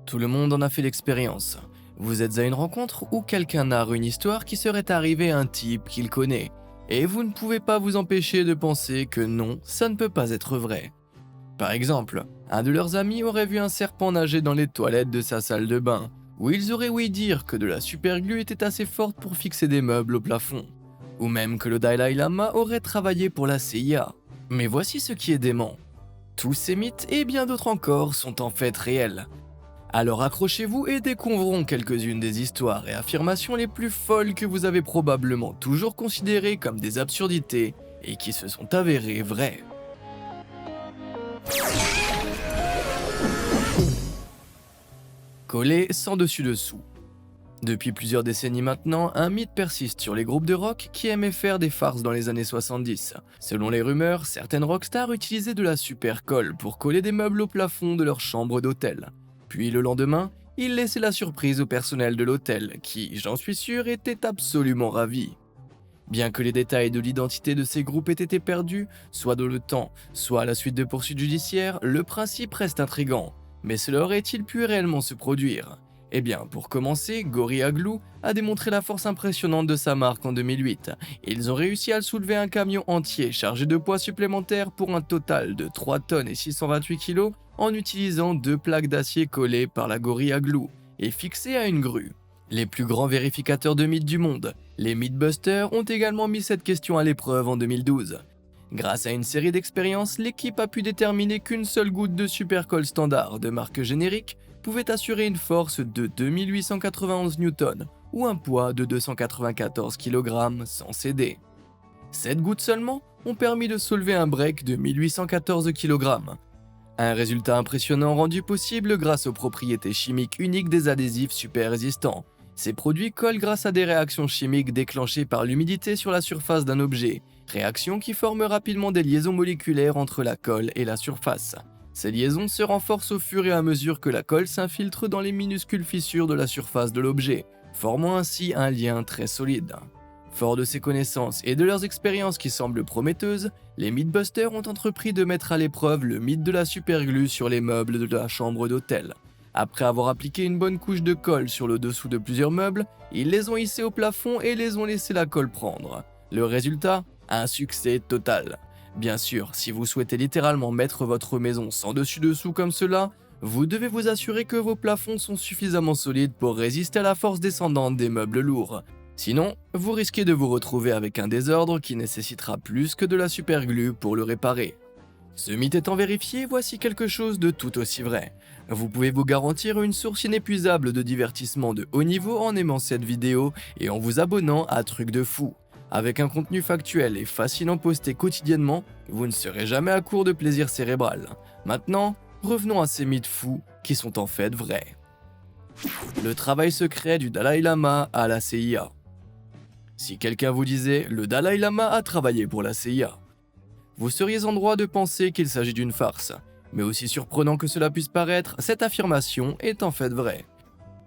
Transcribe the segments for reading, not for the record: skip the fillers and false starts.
Tout le monde en a fait l'expérience. Vous êtes à une rencontre où quelqu'un narre une histoire qui serait arrivée à un type qu'il connaît, et vous ne pouvez pas vous empêcher de penser que non, ça ne peut pas être vrai. Par exemple, un de leurs amis aurait vu un serpent nager dans les toilettes de sa salle de bain, où ils auraient ouï dire que de la superglue était assez forte pour fixer des meubles au plafond, ou même que le Dalai Lama aurait travaillé pour la CIA. Mais voici ce qui est dément. Tous ces mythes et bien d'autres encore sont en fait réels. Alors accrochez-vous et découvrons quelques-unes des histoires et affirmations les plus folles que vous avez probablement toujours considérées comme des absurdités et qui se sont avérées vraies. Coller sans dessus-dessous. Depuis plusieurs décennies maintenant, un mythe persiste sur les groupes de rock qui aimaient faire des farces dans les années 70. Selon les rumeurs, certaines rockstars utilisaient de la super colle pour coller des meubles au plafond de leur chambre d'hôtel. Puis le lendemain, ils laissaient la surprise au personnel de l'hôtel qui, j'en suis sûr, était absolument ravi. Bien que les détails de l'identité de ces groupes aient été perdus, soit dans le temps, soit à la suite de poursuites judiciaires, le principe reste intrigant. Mais cela aurait-il pu réellement se produire ? Eh bien, pour commencer, Gorilla Glue a démontré la force impressionnante de sa marque en 2008. Ils ont réussi à soulever un camion entier chargé de poids supplémentaires pour un total de 3 tonnes et 628 kg en utilisant 2 plaques d'acier collées par la Gorilla Glue et fixées à une grue. Les plus grands vérificateurs de mythes du monde, les Mythbusters, ont également mis cette question à l'épreuve en 2012. Grâce à une série d'expériences, l'équipe a pu déterminer qu'une seule goutte de supercolle standard de marque générique pouvait assurer une force de 2891 Newtons ou un poids de 294 kg sans céder. 7 gouttes seulement ont permis de soulever un break de 1814 kg. Un résultat impressionnant rendu possible grâce aux propriétés chimiques uniques des adhésifs super résistants. Ces produits collent grâce à des réactions chimiques déclenchées par l'humidité sur la surface d'un objet, réactions qui forment rapidement des liaisons moléculaires entre la colle et la surface. Ces liaisons se renforcent au fur et à mesure que la colle s'infiltre dans les minuscules fissures de la surface de l'objet, formant ainsi un lien très solide. Forts de ces connaissances et de leurs expériences qui semblent prometteuses, les Mythbusters ont entrepris de mettre à l'épreuve le mythe de la superglue sur les meubles de la chambre d'hôtel. Après avoir appliqué une bonne couche de colle sur le dessous de plusieurs meubles, ils les ont hissés au plafond et les ont laissé la colle prendre. Le résultat ? Un succès total. Bien sûr, si vous souhaitez littéralement mettre votre maison sans dessus-dessous comme cela, vous devez vous assurer que vos plafonds sont suffisamment solides pour résister à la force descendante des meubles lourds. Sinon, vous risquez de vous retrouver avec un désordre qui nécessitera plus que de la superglue pour le réparer. Ce mythe étant vérifié, voici quelque chose de tout aussi vrai. Vous pouvez vous garantir une source inépuisable de divertissement de haut niveau en aimant cette vidéo et en vous abonnant à Truc de Fou. Avec un contenu factuel et fascinant posté quotidiennement, vous ne serez jamais à court de plaisir cérébral. Maintenant, revenons à ces mythes fous qui sont en fait vrais. Le travail secret du Dalai Lama à la CIA. Si quelqu'un vous disait « le Dalai Lama a travaillé pour la CIA », vous seriez en droit de penser qu'il s'agit d'une farce. Mais aussi surprenant que cela puisse paraître, cette affirmation est en fait vraie.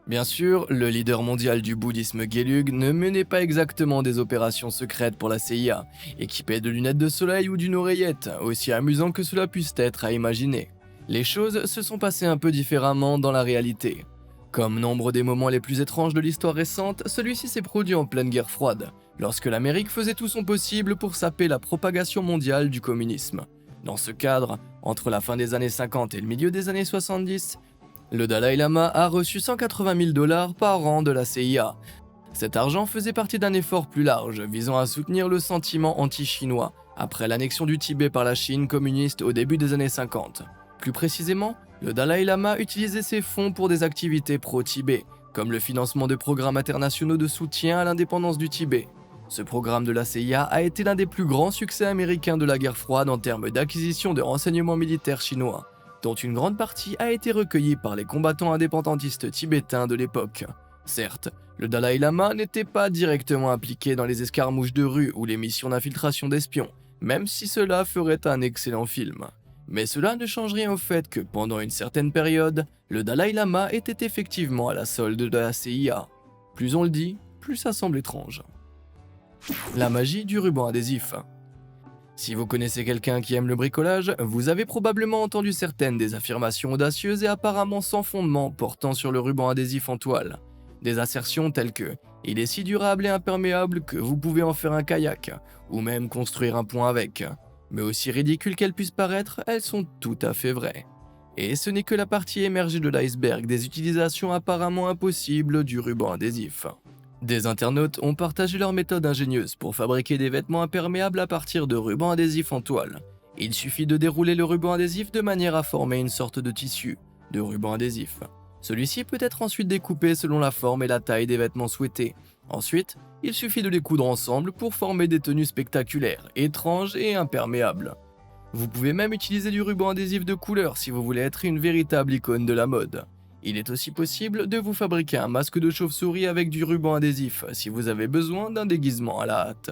Bien sûr, le leader mondial du bouddhisme Gelug ne menait pas exactement des opérations secrètes pour la CIA, équipé de lunettes de soleil ou d'une oreillette, aussi amusant que cela puisse être à imaginer. Les choses se sont passées un peu différemment dans la réalité. Comme nombre des moments les plus étranges de l'histoire récente, celui-ci s'est produit en pleine guerre froide, lorsque l'Amérique faisait tout son possible pour saper la propagation mondiale du communisme. Dans ce cadre, entre la fin des années 50 et le milieu des années 70, le Dalai Lama a reçu 180 000 $ par an de la CIA. Cet argent faisait partie d'un effort plus large visant à soutenir le sentiment anti-chinois après l'annexion du Tibet par la Chine communiste au début des années 50. Plus précisément, le Dalai Lama utilisait ses fonds pour des activités pro-Tibet, comme le financement de programmes internationaux de soutien à l'indépendance du Tibet. Ce programme de la CIA a été l'un des plus grands succès américains de la guerre froide en termes d'acquisition de renseignements militaires chinois, dont une grande partie a été recueillie par les combattants indépendantistes tibétains de l'époque. Certes, le Dalai Lama n'était pas directement impliqué dans les escarmouches de rue ou les missions d'infiltration d'espions, même si cela ferait un excellent film. Mais cela ne change rien au fait que pendant une certaine période, le Dalai Lama était effectivement à la solde de la CIA. Plus on le dit, plus ça semble étrange. La magie du ruban adhésif. Si vous connaissez quelqu'un qui aime le bricolage, vous avez probablement entendu certaines des affirmations audacieuses et apparemment sans fondement portant sur le ruban adhésif en toile. Des assertions telles que il est si durable et imperméable que vous pouvez en faire un kayak, ou même construire un pont avec. Mais aussi ridicules qu'elles puissent paraître, elles sont tout à fait vraies. Et ce n'est que la partie émergée de l'iceberg des utilisations apparemment impossibles du ruban adhésif. Des internautes ont partagé leur méthode ingénieuse pour fabriquer des vêtements imperméables à partir de rubans adhésifs en toile. Il suffit de dérouler le ruban adhésif de manière à former une sorte de tissu, de ruban adhésif. Celui-ci peut être ensuite découpé selon la forme et la taille des vêtements souhaités. Ensuite, il suffit de les coudre ensemble pour former des tenues spectaculaires, étranges et imperméables. Vous pouvez même utiliser du ruban adhésif de couleur si vous voulez être une véritable icône de la mode. Il est aussi possible de vous fabriquer un masque de chauve-souris avec du ruban adhésif si vous avez besoin d'un déguisement à la hâte.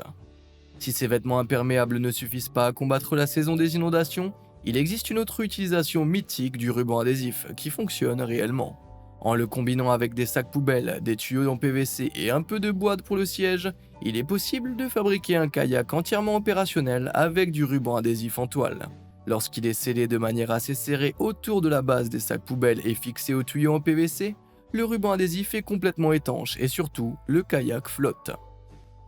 Si ces vêtements imperméables ne suffisent pas à combattre la saison des inondations, il existe une autre utilisation mythique du ruban adhésif qui fonctionne réellement. En le combinant avec des sacs poubelles, des tuyaux en PVC et un peu de bois pour le siège, il est possible de fabriquer un kayak entièrement opérationnel avec du ruban adhésif en toile. Lorsqu'il est scellé de manière assez serrée autour de la base des sacs poubelles et fixé au tuyau en PVC, le ruban adhésif est complètement étanche et surtout, le kayak flotte.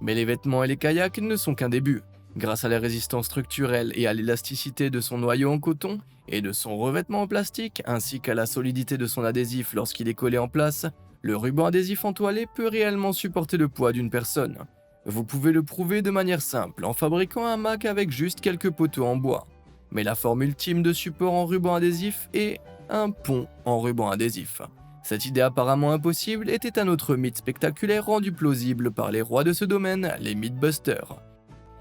Mais les vêtements et les kayaks ne sont qu'un début. Grâce à la résistance structurelle et à l'élasticité de son noyau en coton et de son revêtement en plastique, ainsi qu'à la solidité de son adhésif lorsqu'il est collé en place, le ruban adhésif entoilé peut réellement supporter le poids d'une personne. Vous pouvez le prouver de manière simple en fabriquant un Mac avec juste quelques poteaux en bois. Mais la forme ultime de support en ruban adhésif est un pont en ruban adhésif. Cette idée apparemment impossible était un autre mythe spectaculaire rendu plausible par les rois de ce domaine, les Mythbusters.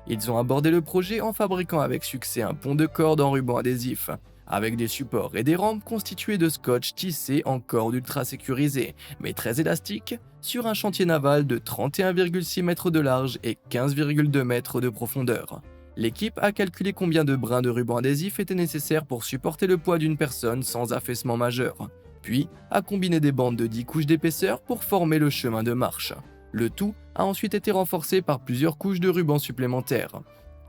Ils ont abordé le projet en fabriquant avec succès un pont de corde en ruban adhésif, avec des supports et des rampes constitués de scotch tissé en corde ultra sécurisée, mais très élastique, sur un chantier naval de 31,6 mètres de large et 15,2 mètres de profondeur. L'équipe a calculé combien de brins de ruban adhésif étaient nécessaires pour supporter le poids d'une personne sans affaissement majeur, puis a combiné des bandes de 10 couches d'épaisseur pour former le chemin de marche. Le tout a ensuite été renforcé par plusieurs couches de ruban supplémentaires.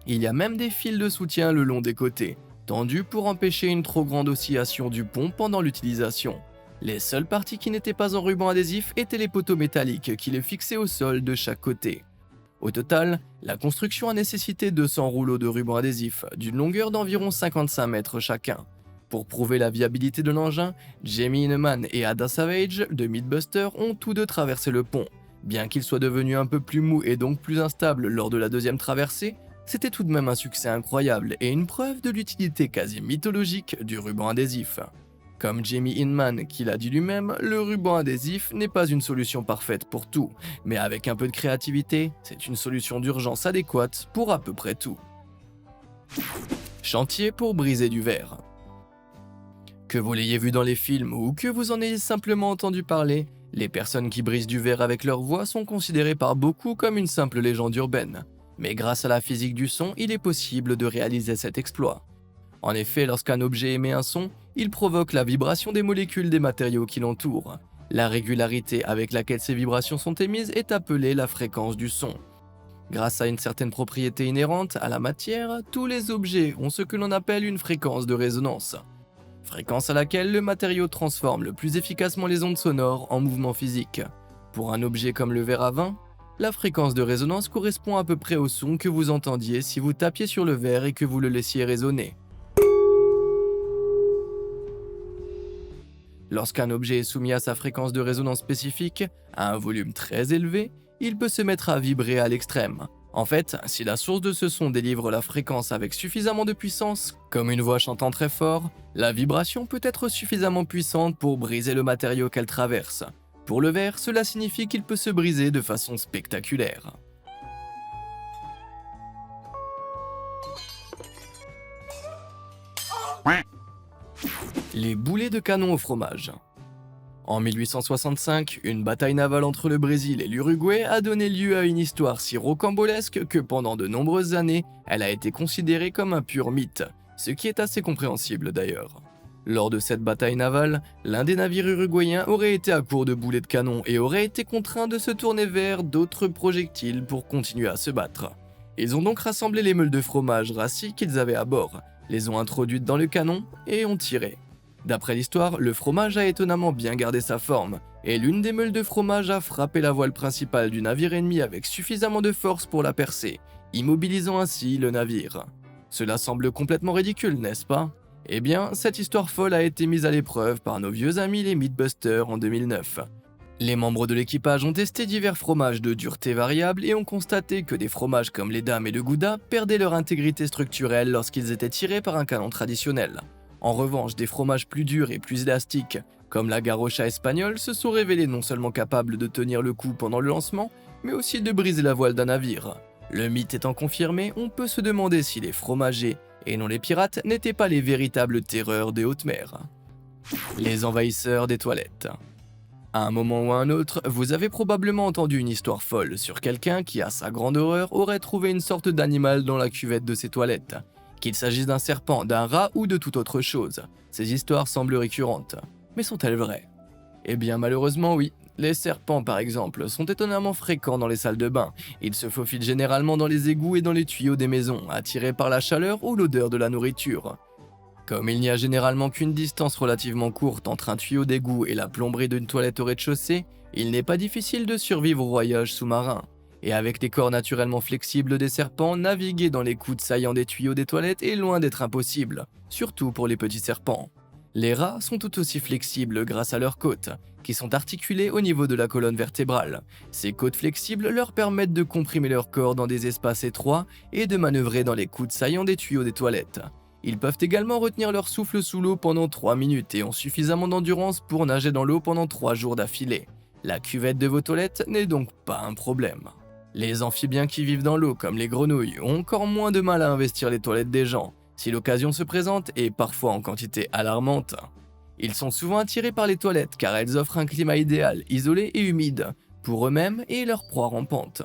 Il y a même des fils de soutien le long des côtés, tendus pour empêcher une trop grande oscillation du pont pendant l'utilisation. Les seules parties qui n'étaient pas en ruban adhésif étaient les poteaux métalliques qui les fixaient au sol de chaque côté. Au total, la construction a nécessité 200 rouleaux de ruban adhésif, d'une longueur d'environ 55 mètres chacun. Pour prouver la viabilité de l'engin, Jamie Hyneman et Ada Savage de Mythbusters ont tous deux traversé le pont. Bien qu'il soit devenu un peu plus mou et donc plus instable lors de la deuxième traversée, c'était tout de même un succès incroyable et une preuve de l'utilité quasi mythologique du ruban adhésif. Comme Jamie Hyneman qui l'a dit lui-même, le ruban adhésif n'est pas une solution parfaite pour tout, mais avec un peu de créativité, c'est une solution d'urgence adéquate pour à peu près tout. Chantier pour briser du verre. Que vous l'ayez vu dans les films ou que vous en ayez simplement entendu parler, les personnes qui brisent du verre avec leur voix sont considérées par beaucoup comme une simple légende urbaine. Mais grâce à la physique du son, il est possible de réaliser cet exploit. En effet, lorsqu'un objet émet un son, il provoque la vibration des molécules des matériaux qui l'entourent. La régularité avec laquelle ces vibrations sont émises est appelée la fréquence du son. Grâce à une certaine propriété inhérente à la matière, tous les objets ont ce que l'on appelle une fréquence de résonance. Fréquence à laquelle le matériau transforme le plus efficacement les ondes sonores en mouvements physiques. Pour un objet comme le verre à vin, la fréquence de résonance correspond à peu près au son que vous entendiez si vous tapiez sur le verre et que vous le laissiez résonner. Lorsqu'un objet est soumis à sa fréquence de résonance spécifique, à un volume très élevé, il peut se mettre à vibrer à l'extrême. En fait, si la source de ce son délivre la fréquence avec suffisamment de puissance, comme une voix chantant très fort, la vibration peut être suffisamment puissante pour briser le matériau qu'elle traverse. Pour le verre, cela signifie qu'il peut se briser de façon spectaculaire. Les boulets de canon au fromage. En 1865, une bataille navale entre le Brésil et l'Uruguay a donné lieu à une histoire si rocambolesque que pendant de nombreuses années, elle a été considérée comme un pur mythe, ce qui est assez compréhensible d'ailleurs. Lors de cette bataille navale, l'un des navires uruguayens aurait été à court de boulets de canon et aurait été contraint de se tourner vers d'autres projectiles pour continuer à se battre. Ils ont donc rassemblé les meules de fromage rassis qu'ils avaient à bord, les ont introduites dans le canon et ont tiré. D'après l'histoire, le fromage a étonnamment bien gardé sa forme, et l'une des meules de fromage a frappé la voile principale du navire ennemi avec suffisamment de force pour la percer, immobilisant ainsi le navire. Cela semble complètement ridicule, n'est-ce pas? Eh bien, cette histoire folle a été mise à l'épreuve par nos vieux amis les Mythbusters en 2009. Les membres de l'équipage ont testé divers fromages de dureté variable et ont constaté que des fromages comme les dames et le gouda perdaient leur intégrité structurelle lorsqu'ils étaient tirés par un canon traditionnel. En revanche, des fromages plus durs et plus élastiques, comme la garrocha espagnole, se sont révélés non seulement capables de tenir le coup pendant le lancement, mais aussi de briser la voile d'un navire. Le mythe étant confirmé, on peut se demander si les fromagers, et non les pirates, n'étaient pas les véritables terreurs des hautes mers. Les envahisseurs des toilettes. À un moment ou à un autre, vous avez probablement entendu une histoire folle sur quelqu'un qui, à sa grande horreur, aurait trouvé une sorte d'animal dans la cuvette de ses toilettes. Qu'il s'agisse d'un serpent, d'un rat ou de toute autre chose, ces histoires semblent récurrentes. Mais sont-elles vraies? Eh bien malheureusement oui. Les serpents par exemple sont étonnamment fréquents dans les salles de bain. Ils se faufilent généralement dans les égouts et dans les tuyaux des maisons, attirés par la chaleur ou l'odeur de la nourriture. Comme il n'y a généralement qu'une distance relativement courte entre un tuyau d'égout et la plomberie d'une toilette au rez-de-chaussée, il n'est pas difficile de survivre au voyage sous-marin. Et avec des corps naturellement flexibles des serpents, naviguer dans les coudes saillants des tuyaux des toilettes est loin d'être impossible, surtout pour les petits serpents. Les rats sont tout aussi flexibles grâce à leurs côtes, qui sont articulées au niveau de la colonne vertébrale. Ces côtes flexibles leur permettent de comprimer leur corps dans des espaces étroits et de manœuvrer dans les coudes saillants des tuyaux des toilettes. Ils peuvent également retenir leur souffle sous l'eau pendant 3 minutes et ont suffisamment d'endurance pour nager dans l'eau pendant 3 jours d'affilée. La cuvette de vos toilettes n'est donc pas un problème. Les amphibiens qui vivent dans l'eau, comme les grenouilles, ont encore moins de mal à investir les toilettes des gens, si l'occasion se présente, et parfois en quantité alarmante. Ils sont souvent attirés par les toilettes car elles offrent un climat idéal, isolé et humide, pour eux-mêmes et leurs proies rampantes.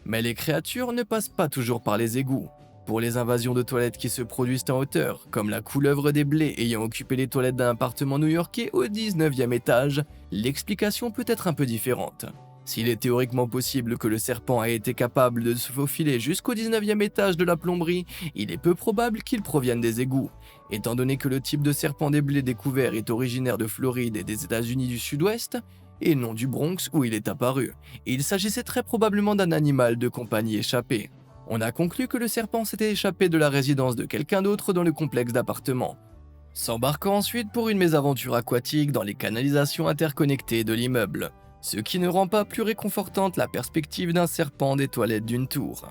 Mais les créatures ne passent pas toujours par les égouts. Pour les invasions de toilettes qui se produisent en hauteur, comme la couleuvre des blés ayant occupé les toilettes d'un appartement new-yorkais au 19e étage, l'explication peut être un peu différente. S'il est théoriquement possible que le serpent ait été capable de se faufiler jusqu'au 19e étage de la plomberie, il est peu probable qu'il provienne des égouts. Étant donné que le type de serpent des blés découvert est originaire de Floride et des États-Unis du Sud-Ouest, et non du Bronx où il est apparu, il s'agissait très probablement d'un animal de compagnie échappé. On a conclu que le serpent s'était échappé de la résidence de quelqu'un d'autre dans le complexe d'appartements, s'embarquant ensuite pour une mésaventure aquatique dans les canalisations interconnectées de l'immeuble, ce qui ne rend pas plus réconfortante la perspective d'un serpent des toilettes d'une tour.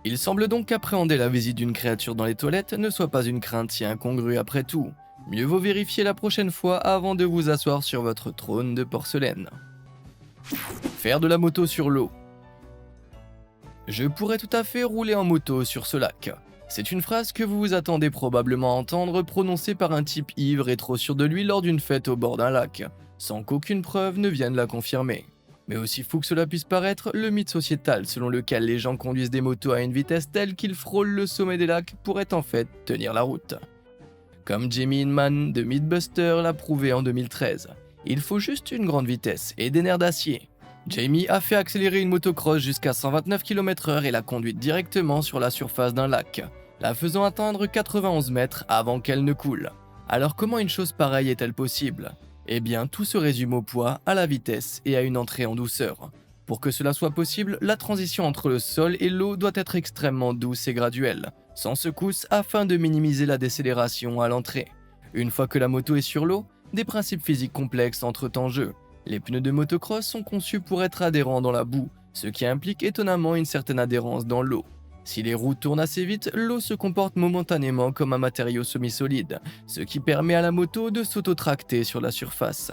Il semble donc qu'appréhender la visite d'une créature dans les toilettes ne soit pas une crainte si incongrue après tout. Mieux vaut vérifier la prochaine fois avant de vous asseoir sur votre trône de porcelaine. Faire de la moto sur l'eau. Je pourrais tout à fait rouler en moto sur ce lac. C'est une phrase que vous vous attendez probablement à entendre prononcée par un type ivre et trop sûr de lui lors d'une fête au bord d'un lac, sans qu'aucune preuve ne vienne la confirmer. Mais aussi fou que cela puisse paraître, le mythe sociétal selon lequel les gens conduisent des motos à une vitesse telle qu'ils frôlent le sommet des lacs pourrait en fait tenir la route. Comme Jamie Hinman de Mythbusters l'a prouvé en 2013, il faut juste une grande vitesse et des nerfs d'acier. Jamie a fait accélérer une motocross jusqu'à 129 km/h et l'a conduite directement sur la surface d'un lac, la faisant atteindre 91 mètres avant qu'elle ne coule. Alors comment une chose pareille est-elle possible ? Eh bien, tout se résume au poids, à la vitesse et à une entrée en douceur. Pour que cela soit possible, la transition entre le sol et l'eau doit être extrêmement douce et graduelle, sans secousse afin de minimiser la décélération à l'entrée. Une fois que la moto est sur l'eau, des principes physiques complexes entrent en jeu. Les pneus de motocross sont conçus pour être adhérents dans la boue, ce qui implique étonnamment une certaine adhérence dans l'eau. Si les roues tournent assez vite, l'eau se comporte momentanément comme un matériau semi-solide, ce qui permet à la moto de s'auto-tracter sur la surface.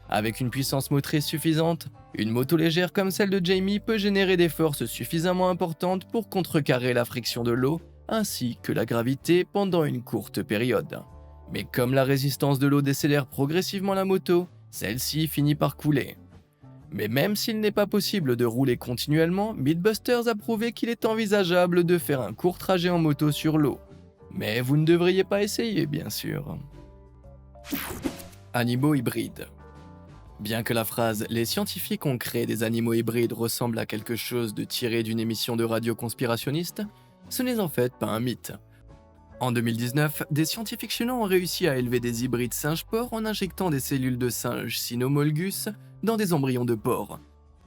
Avec une puissance motrice suffisante, une moto légère comme celle de Jamie peut générer des forces suffisamment importantes pour contrecarrer la friction de l'eau, ainsi que la gravité pendant une courte période. Mais comme la résistance de l'eau décélère progressivement la moto, celle-ci finit par couler. Mais même s'il n'est pas possible de rouler continuellement, Mythbusters a prouvé qu'il est envisageable de faire un court trajet en moto sur l'eau. Mais vous ne devriez pas essayer, bien sûr. Animaux hybrides. Bien que la phrase « les scientifiques ont créé des animaux hybrides » ressemble à quelque chose de tiré d'une émission de radio conspirationniste, ce n'est en fait pas un mythe. En 2019, des scientifiques chinois ont réussi à élever des hybrides singes-porcs en injectant des cellules de singe cynomolgus dans des embryons de porcs.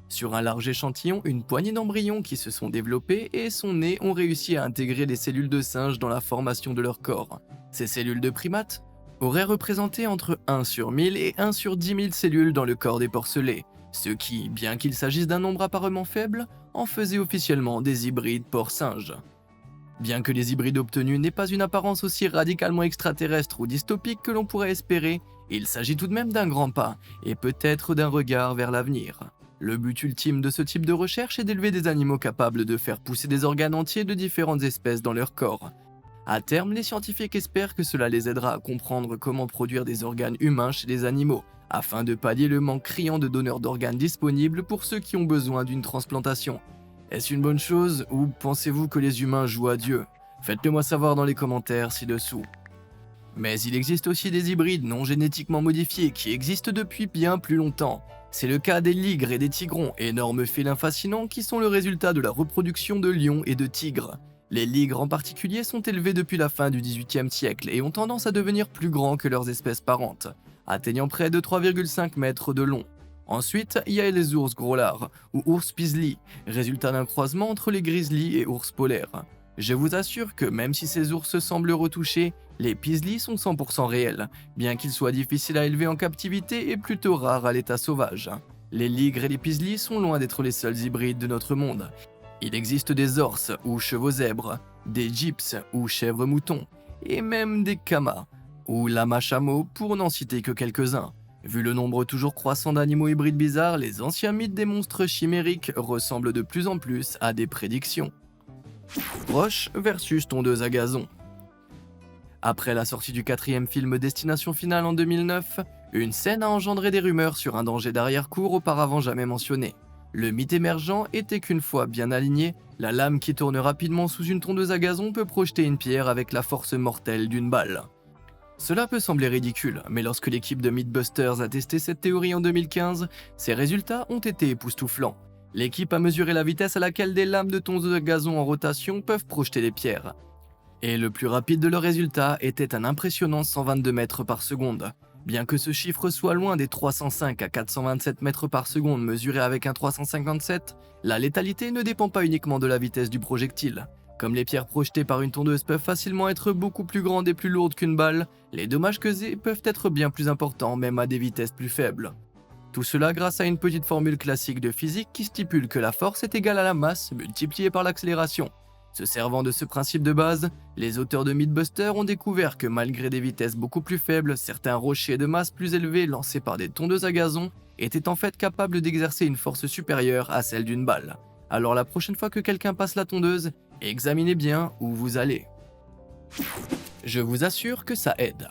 Sur un large échantillon, une poignée d'embryons qui se sont développés et son nez ont réussi à intégrer des cellules de singe dans la formation de leur corps. Ces cellules de primates auraient représenté entre 1 sur 1000 et 1 sur 10 000 cellules dans le corps des porcelets, ce qui, bien qu'il s'agisse d'un nombre apparemment faible, en faisait officiellement des hybrides porcs-singes. Bien que les hybrides obtenus n'aient pas une apparence aussi radicalement extraterrestre ou dystopique que l'on pourrait espérer, il s'agit tout de même d'un grand pas, et peut-être d'un regard vers l'avenir. Le but ultime de ce type de recherche est d'élever des animaux capables de faire pousser des organes entiers de différentes espèces dans leur corps. À terme, les scientifiques espèrent que cela les aidera à comprendre comment produire des organes humains chez les animaux, afin de pallier le manque criant de donneurs d'organes disponibles pour ceux qui ont besoin d'une transplantation. Est-ce une bonne chose ou pensez-vous que les humains jouent à Dieu? Faites-le moi savoir dans les commentaires ci-dessous. Mais il existe aussi des hybrides non génétiquement modifiés qui existent depuis bien plus longtemps. C'est le cas des ligres et des tigrons, énormes félins fascinants qui sont le résultat de la reproduction de lions et de tigres. Les ligres en particulier sont élevés depuis la fin du XVIIIe siècle et ont tendance à devenir plus grands que leurs espèces parentes, atteignant près de 3,5 mètres de long. Ensuite, il y a les ours gros lards, ou ours pisli, résultat d'un croisement entre les grizzlies et ours polaires. Je vous assure que même si ces ours semblent retouchés, les pislis sont 100% réels, bien qu'ils soient difficiles à élever en captivité et plutôt rares à l'état sauvage. Les ligres et les pislis sont loin d'être les seuls hybrides de notre monde. Il existe des orses ou chevaux zèbres, des gyps ou chèvres moutons, et même des camas, ou lamas chameaux pour n'en citer que quelques-uns. Vu le nombre toujours croissant d'animaux hybrides bizarres, les anciens mythes des monstres chimériques ressemblent de plus en plus à des prédictions. Roche versus tondeuse à gazon. Après la sortie du 4e film Destination Finale en 2009, une scène a engendré des rumeurs sur un danger d'arrière-cour auparavant jamais mentionné. Le mythe émergent était qu'une fois bien alignée, la lame qui tourne rapidement sous une tondeuse à gazon peut projeter une pierre avec la force mortelle d'une balle. Cela peut sembler ridicule, mais lorsque l'équipe de Mythbusters a testé cette théorie en 2015, ses résultats ont été époustouflants. L'équipe a mesuré la vitesse à laquelle des lames de tondeuse à gazon en rotation peuvent projeter des pierres. Et le plus rapide de leurs résultats était un impressionnant 122 mètres par seconde. Bien que ce chiffre soit loin des 305 à 427 mètres par seconde mesurés avec un 357, la létalité ne dépend pas uniquement de la vitesse du projectile. Comme les pierres projetées par une tondeuse peuvent facilement être beaucoup plus grandes et plus lourdes qu'une balle, les dommages causés peuvent être bien plus importants même à des vitesses plus faibles. Tout cela grâce à une petite formule classique de physique qui stipule que la force est égale à la masse multipliée par l'accélération. Se servant de ce principe de base, les auteurs de Mythbusters ont découvert que malgré des vitesses beaucoup plus faibles, certains rochers de masse plus élevés lancés par des tondeuses à gazon étaient en fait capables d'exercer une force supérieure à celle d'une balle. Alors la prochaine fois que quelqu'un passe la tondeuse, examinez bien où vous allez. Je vous assure que ça aide.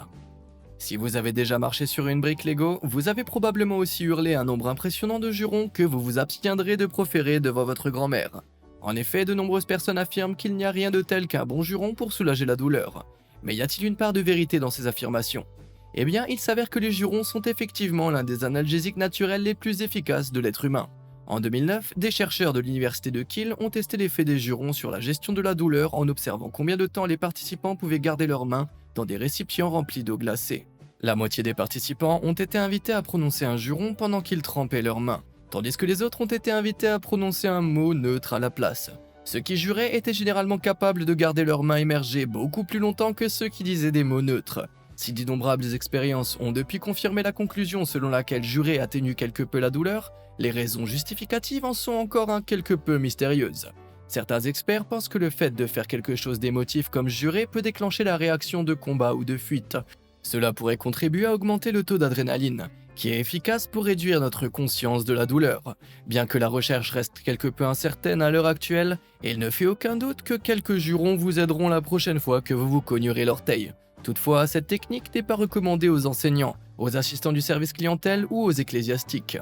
Si vous avez déjà marché sur une brique Lego, vous avez probablement aussi hurlé un nombre impressionnant de jurons que vous vous abstiendrez de proférer devant votre grand-mère. En effet, de nombreuses personnes affirment qu'il n'y a rien de tel qu'un bon juron pour soulager la douleur. Mais y a-t-il une part de vérité dans ces affirmations? Eh bien, il s'avère que les jurons sont effectivement l'un des analgésiques naturels les plus efficaces de l'être humain. En 2009, des chercheurs de l'université de Kiel ont testé l'effet des jurons sur la gestion de la douleur en observant combien de temps les participants pouvaient garder leurs mains dans des récipients remplis d'eau glacée. La moitié des participants ont été invités à prononcer un juron pendant qu'ils trempaient leurs mains, tandis que les autres ont été invités à prononcer un mot neutre à la place. Ceux qui juraient étaient généralement capables de garder leurs mains immergées beaucoup plus longtemps que ceux qui disaient des mots neutres. Si d'innombrables expériences ont depuis confirmé la conclusion selon laquelle jurer atténue quelque peu la douleur, les raisons justificatives en sont encore un quelque peu mystérieuses. Certains experts pensent que le fait de faire quelque chose d'émotif comme jurer peut déclencher la réaction de combat ou de fuite. Cela pourrait contribuer à augmenter le taux d'adrénaline, qui est efficace pour réduire notre conscience de la douleur. Bien que la recherche reste quelque peu incertaine à l'heure actuelle, il ne fait aucun doute que quelques jurons vous aideront la prochaine fois que vous vous cognerez l'orteil. Toutefois, cette technique n'est pas recommandée aux enseignants, aux assistants du service clientèle ou aux ecclésiastiques.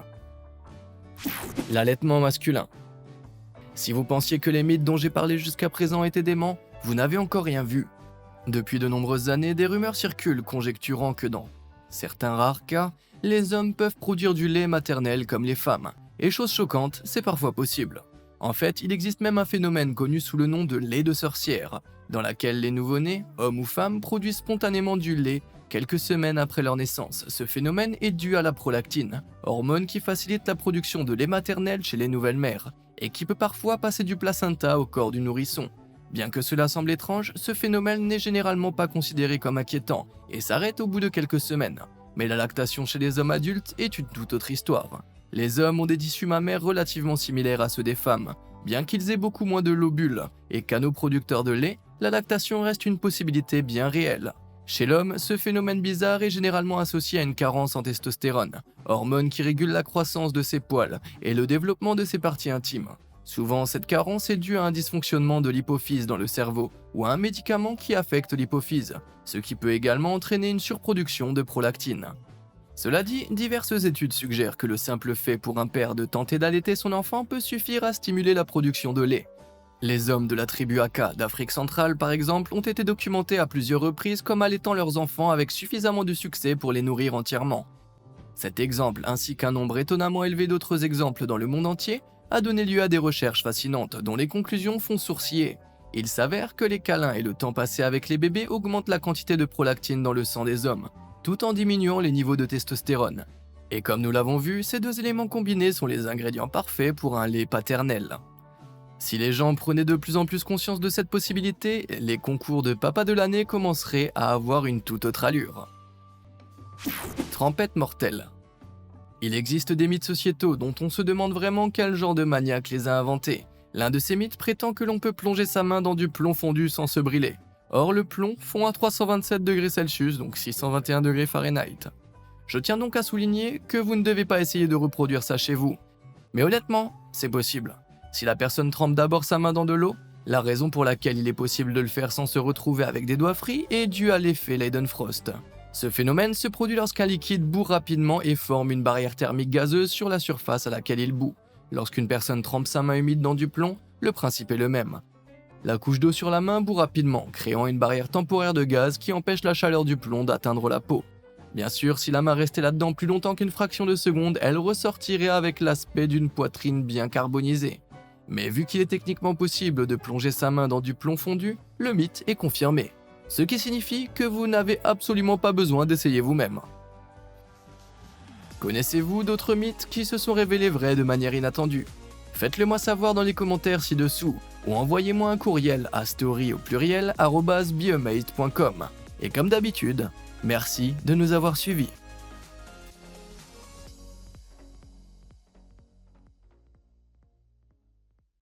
L'allaitement masculin. Si vous pensiez que les mythes dont j'ai parlé jusqu'à présent étaient déments, vous n'avez encore rien vu. Depuis de nombreuses années, des rumeurs circulent conjecturant que dans certains rares cas, les hommes peuvent produire du lait maternel comme les femmes. Et chose choquante, c'est parfois possible. En fait, il existe même un phénomène connu sous le nom de lait de sorcière, dans laquelle les nouveau-nés, hommes ou femmes, produisent spontanément du lait quelques semaines après leur naissance. Ce phénomène est dû à la prolactine, hormone qui facilite la production de lait maternel chez les nouvelles mères, et qui peut parfois passer du placenta au corps du nourrisson. Bien que cela semble étrange, ce phénomène n'est généralement pas considéré comme inquiétant, et s'arrête au bout de quelques semaines. Mais la lactation chez les hommes adultes est une toute autre histoire. Les hommes ont des tissus mammaires relativement similaires à ceux des femmes. Bien qu'ils aient beaucoup moins de lobules et canaux producteurs de lait, la lactation reste une possibilité bien réelle. Chez l'homme, ce phénomène bizarre est généralement associé à une carence en testostérone, hormone qui régule la croissance de ses poils et le développement de ses parties intimes. Souvent, cette carence est due à un dysfonctionnement de l'hypophyse dans le cerveau ou à un médicament qui affecte l'hypophyse, ce qui peut également entraîner une surproduction de prolactine. Cela dit, diverses études suggèrent que le simple fait pour un père de tenter d'allaiter son enfant peut suffire à stimuler la production de lait. Les hommes de la tribu Aka d'Afrique centrale, par exemple, ont été documentés à plusieurs reprises comme allaitant leurs enfants avec suffisamment de succès pour les nourrir entièrement. Cet exemple, ainsi qu'un nombre étonnamment élevé d'autres exemples dans le monde entier, a donné lieu à des recherches fascinantes dont les conclusions font sourciller. Il s'avère que les câlins et le temps passé avec les bébés augmentent la quantité de prolactine dans le sang des hommes, tout en diminuant les niveaux de testostérone. Et comme nous l'avons vu, ces deux éléments combinés sont les ingrédients parfaits pour un lait paternel. Si les gens prenaient de plus en plus conscience de cette possibilité, les concours de papa de l'année commenceraient à avoir une toute autre allure. Trempette mortelle. Il existe des mythes sociétaux dont on se demande vraiment quel genre de maniaque les a inventés. L'un de ces mythes prétend que l'on peut plonger sa main dans du plomb fondu sans se brûler. Or, le plomb fond à 327 degrés Celsius, donc 621 degrés Fahrenheit. Je tiens donc à souligner que vous ne devez pas essayer de reproduire ça chez vous. Mais honnêtement, c'est possible. Si la personne trempe d'abord sa main dans de l'eau, la raison pour laquelle il est possible de le faire sans se retrouver avec des doigts frits est due à l'effet Leidenfrost. Ce phénomène se produit lorsqu'un liquide bout rapidement et forme une barrière thermique gazeuse sur la surface à laquelle il bout. Lorsqu'une personne trempe sa main humide dans du plomb, le principe est le même. La couche d'eau sur la main bout rapidement, créant une barrière temporaire de gaz qui empêche la chaleur du plomb d'atteindre la peau. Bien sûr, si la main restait là-dedans plus longtemps qu'une fraction de seconde, elle ressortirait avec l'aspect d'une poitrine bien carbonisée. Mais vu qu'il est techniquement possible de plonger sa main dans du plomb fondu, le mythe est confirmé. Ce qui signifie que vous n'avez absolument pas besoin d'essayer vous-même. Connaissez-vous d'autres mythes qui se sont révélés vrais de manière inattendue? Faites-le moi savoir dans les commentaires ci-dessous, ou envoyez-moi un courriel à story@beamazed.com. Et comme d'habitude, merci de nous avoir suivis.